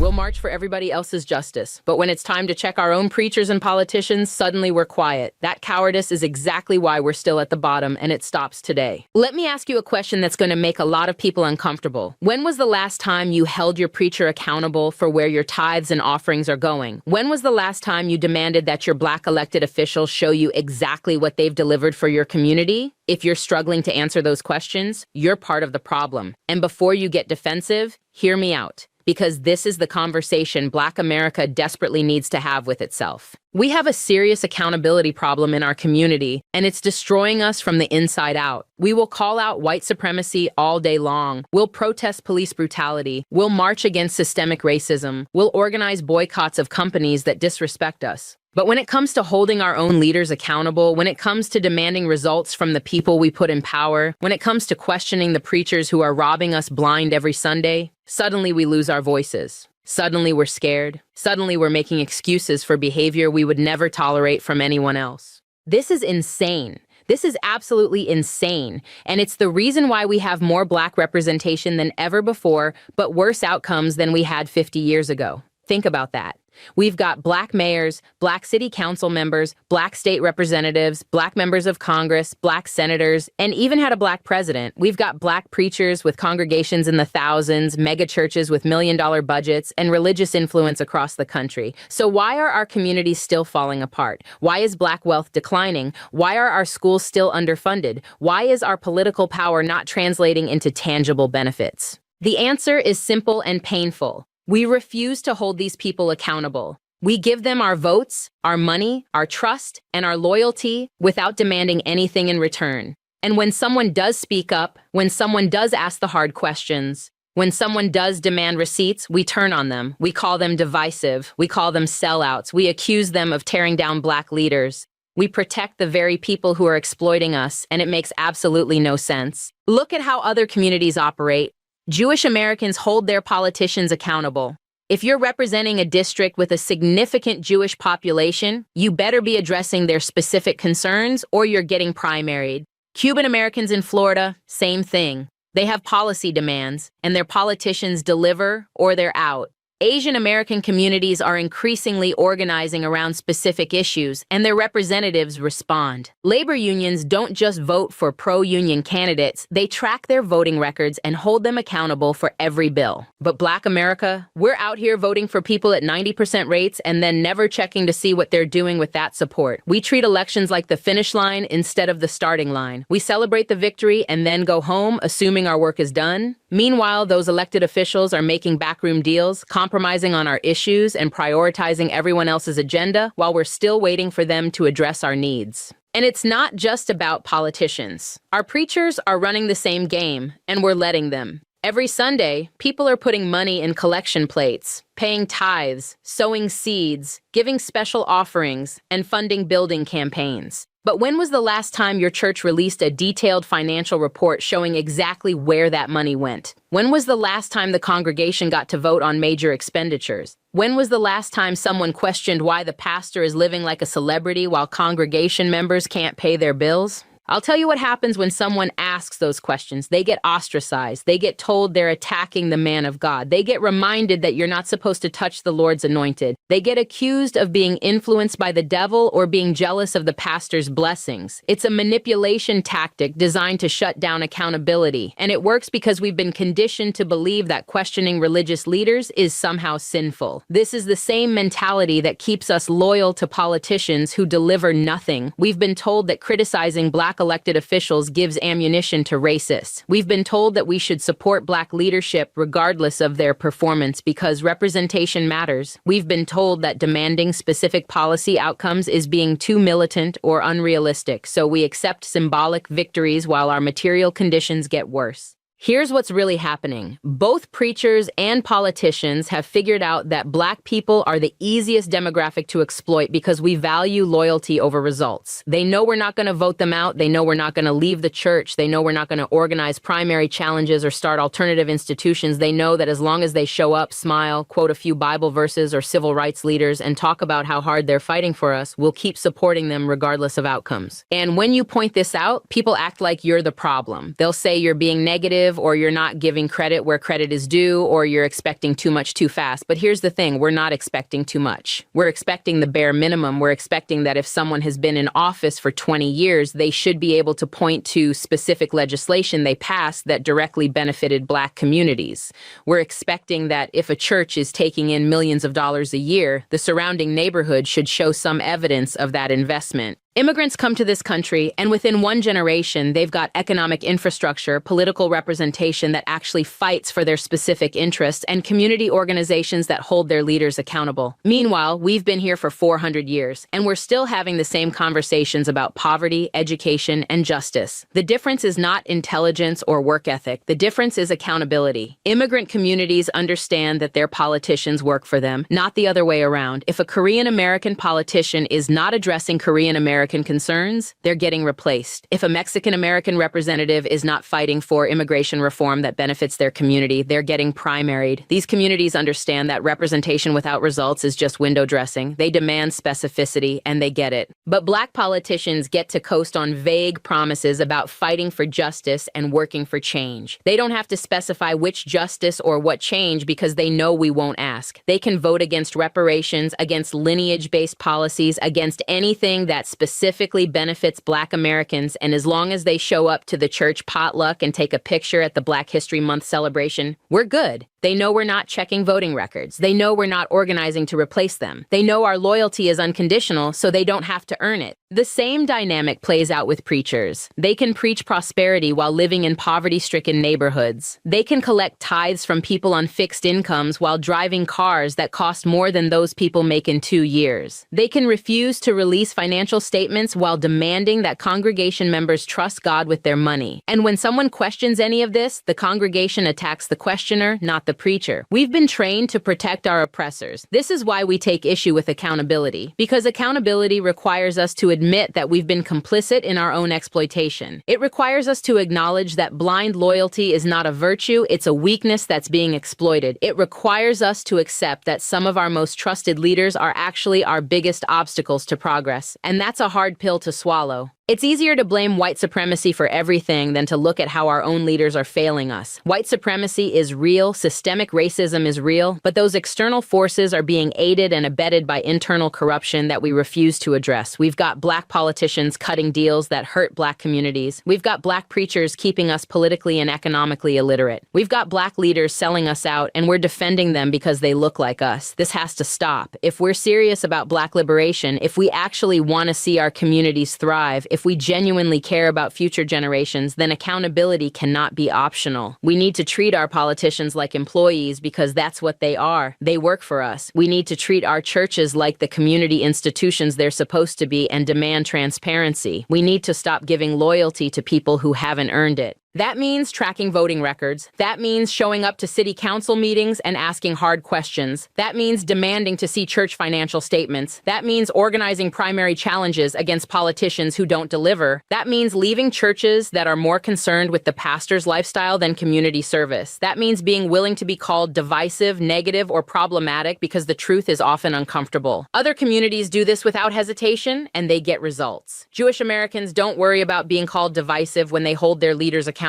We'll march for everybody else's justice. But when it's time to check our own preachers and politicians, suddenly we're quiet. That cowardice is exactly why we're still at the bottom, and it stops today. Let me ask you a question that's going to make a lot of people uncomfortable. When was the last time you held your preacher accountable for where your tithes and offerings are going? When was the last time you demanded that your Black elected officials show you exactly what they've delivered for your community? If you're struggling to answer those questions, you're part of the problem. And before you get defensive, hear me out, because this is the conversation Black America desperately needs to have with itself. We have a serious accountability problem in our community, and it's destroying us from the inside out. We will call out white supremacy all day long. We'll protest police brutality. We'll march against systemic racism. We'll organize boycotts of companies that disrespect us. But when it comes to holding our own leaders accountable, when it comes to demanding results from the people we put in power, when it comes to questioning the preachers who are robbing us blind every Sunday, suddenly we lose our voices. Suddenly we're scared. Suddenly we're making excuses for behavior we would never tolerate from anyone else. This is insane. This is absolutely insane. And it's the reason why we have more Black representation than ever before, but worse outcomes than we had 50 years ago. Think about that. We've got Black mayors, Black city council members, Black state representatives, Black members of Congress, Black senators, and even had a Black president. We've got Black preachers with congregations in the thousands, mega churches with million-dollar budgets, and religious influence across the country. So why are our communities still falling apart? Why is Black wealth declining? Why are our schools still underfunded? Why is our political power not translating into tangible benefits? The answer is simple and painful. We refuse to hold these people accountable. We give them our votes, our money, our trust, and our loyalty without demanding anything in return. And when someone does speak up, when someone does ask the hard questions, when someone does demand receipts, we turn on them. We call them divisive. We call them sellouts. We accuse them of tearing down Black leaders. We protect the very people who are exploiting us, and it makes absolutely no sense. Look at how other communities operate. Jewish Americans hold their politicians accountable. If you're representing a district with a significant Jewish population, you better be addressing their specific concerns or you're getting primaried. Cuban Americans in Florida, same thing. They have policy demands, and their politicians deliver or they're out. Asian American communities are increasingly organizing around specific issues, and their representatives respond. Labor unions don't just vote for pro-union candidates, they track their voting records and hold them accountable for every bill. But Black America, we're out here voting for people at 90% rates and then never checking to see what they're doing with that support. We treat elections like the finish line instead of the starting line. We celebrate the victory and then go home, assuming our work is done. Meanwhile, those elected officials are making backroom deals, compromising on our issues, and prioritizing everyone else's agenda while we're still waiting for them to address our needs. And it's not just about politicians. Our preachers are running the same game, and we're letting them. Every Sunday, people are putting money in collection plates, paying tithes, sowing seeds, giving special offerings, and funding building campaigns. But when was the last time your church released a detailed financial report showing exactly where that money went? When was the last time the congregation got to vote on major expenditures? When was the last time someone questioned why the pastor is living like a celebrity while congregation members can't pay their bills? I'll tell you what happens when someone asks those questions. They get ostracized. They get told they're attacking the man of God. They get reminded that you're not supposed to touch the Lord's anointed. They get accused of being influenced by the devil or being jealous of the pastor's blessings. It's a manipulation tactic designed to shut down accountability. And it works because we've been conditioned to believe that questioning religious leaders is somehow sinful. This is the same mentality that keeps us loyal to politicians who deliver nothing. We've been told that criticizing Black elected officials gives ammunition to racists. We've been told that we should support Black leadership regardless of their performance because representation matters. We've been told that demanding specific policy outcomes is being too militant or unrealistic, so we accept symbolic victories while our material conditions get worse. Here's what's really happening. Both preachers and politicians have figured out that Black people are the easiest demographic to exploit because we value loyalty over results. They know we're not going to vote them out. They know we're not going to leave the church. They know we're not going to organize primary challenges or start alternative institutions. They know that as long as they show up, smile, quote a few Bible verses or civil rights leaders, and talk about how hard they're fighting for us, we'll keep supporting them regardless of outcomes. And when you point this out, people act like you're the problem. They'll say you're being negative negative, or you're not giving credit where credit is due, or you're expecting too much too fast. But here's the thing, we're not expecting too much. We're expecting the bare minimum. We're expecting that if someone has been in office for 20 years, they should be able to point to specific legislation they passed that directly benefited Black communities. We're expecting that if a church is taking in millions of dollars a year, the surrounding neighborhood should show some evidence of that investment. Immigrants come to this country, and within one generation, they've got economic infrastructure, political representation that actually fights for their specific interests, and community organizations that hold their leaders accountable. Meanwhile, we've been here for 400 years, and we're still having the same conversations about poverty, education, and justice. The difference is not intelligence or work ethic. The difference is accountability. Immigrant communities understand that their politicians work for them, not the other way around. If a Korean-American politician is not addressing Korean-American concerns, they're getting replaced. If a Mexican-American representative is not fighting for immigration reform that benefits their community, they're getting primaried. These communities understand that representation without results is just window dressing. They demand specificity, and they get it. But Black politicians get to coast on vague promises about fighting for justice and working for change. They don't have to specify which justice or what change because they know we won't ask. They can vote against reparations, against lineage-based policies, against anything that specifically benefits Black Americans, and as long as they show up to the church potluck and take a picture at the Black History Month celebration, we're good. They know we're not checking voting records. They know we're not organizing to replace them. They know our loyalty is unconditional, so they don't have to earn it. The same dynamic plays out with preachers. They can preach prosperity while living in poverty-stricken neighborhoods. They can collect tithes from people on fixed incomes while driving cars that cost more than those people make in 2 years. They can refuse to release financial statements while demanding that congregation members trust God with their money. And when someone questions any of this, the congregation attacks the questioner, not the preacher. We've been trained to protect our oppressors. This is why we take issue with accountability, because accountability requires us to admit that we've been complicit in our own exploitation. It requires us to acknowledge that blind loyalty is not a virtue, it's a weakness that's being exploited. It requires us to accept that some of our most trusted leaders are actually our biggest obstacles to progress, and that's a hard pill to swallow. It's easier to blame white supremacy for everything than to look at how our own leaders are failing us. White supremacy is real, systemic racism is real, but those external forces are being aided and abetted by internal corruption that we refuse to address. We've got Black politicians cutting deals that hurt Black communities. We've got Black preachers keeping us politically and economically illiterate. We've got Black leaders selling us out, and we're defending them because they look like us. This has to stop. If we're serious about Black liberation, if we actually want to see our communities thrive, if we genuinely care about future generations, then accountability cannot be optional. We need to treat our politicians like employees because that's what they are. They work for us. We need to treat our churches like the community institutions they're supposed to be and demand transparency. We need to stop giving loyalty to people who haven't earned it. That means tracking voting records. That means showing up to city council meetings and asking hard questions. That means demanding to see church financial statements. That means organizing primary challenges against politicians who don't deliver. That means leaving churches that are more concerned with the pastor's lifestyle than community service. That means being willing to be called divisive, negative, or problematic because the truth is often uncomfortable. Other communities do this without hesitation, and they get results. Jewish Americans don't worry about being called divisive when they hold their leaders accountable.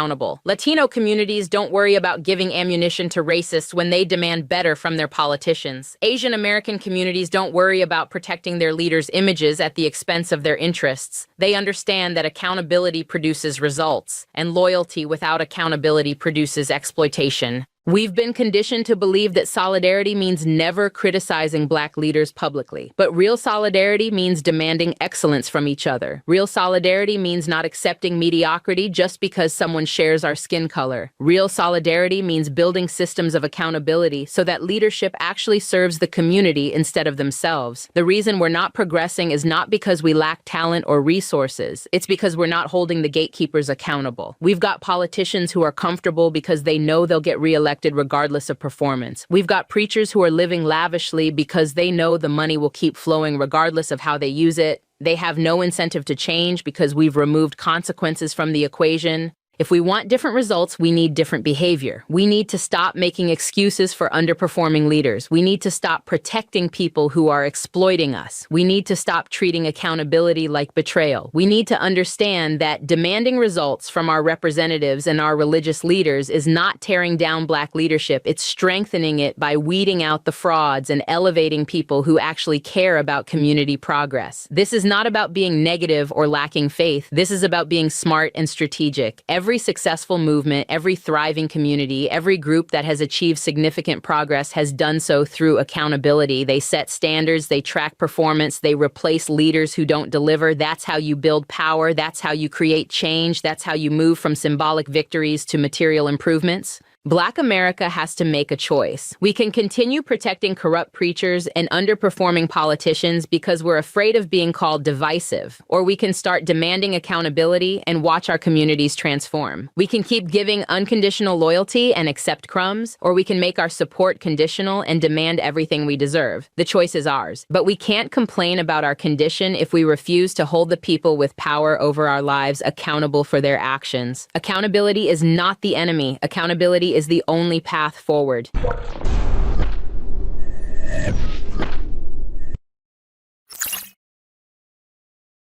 Latino communities don't worry about giving ammunition to racists when they demand better from their politicians. Asian American communities don't worry about protecting their leaders' images at the expense of their interests. They understand that accountability produces results, and loyalty without accountability produces exploitation. We've been conditioned to believe that solidarity means never criticizing Black leaders publicly. But real solidarity means demanding excellence from each other. Real solidarity means not accepting mediocrity just because someone shares our skin color. Real solidarity means building systems of accountability so that leadership actually serves the community instead of themselves. The reason we're not progressing is not because we lack talent or resources. It's because we're not holding the gatekeepers accountable. We've got politicians who are comfortable because they know they'll get reelected regardless of performance. We've got preachers who are living lavishly because they know the money will keep flowing regardless of how they use it. They have no incentive to change because we've removed consequences from the equation. If we want different results, we need different behavior. We need to stop making excuses for underperforming leaders. We need to stop protecting people who are exploiting us. We need to stop treating accountability like betrayal. We need to understand that demanding results from our representatives and our religious leaders is not tearing down Black leadership. It's strengthening it by weeding out the frauds and elevating people who actually care about community progress. This is not about being negative or lacking faith. This is about being smart and strategic. Every successful movement, every thriving community, every group that has achieved significant progress has done so through accountability. They set standards, they track performance, they replace leaders who don't deliver. That's how you build power. That's how you create change. That's how you move from symbolic victories to material improvements. Black America has to make a choice. We can continue protecting corrupt preachers and underperforming politicians because we're afraid of being called divisive, or we can start demanding accountability and watch our communities transform. We can keep giving unconditional loyalty and accept crumbs, or we can make our support conditional and demand everything we deserve. The choice is ours. But we can't complain about our condition if we refuse to hold the people with power over our lives accountable for their actions. Accountability is not the enemy. Accountability is the only path forward.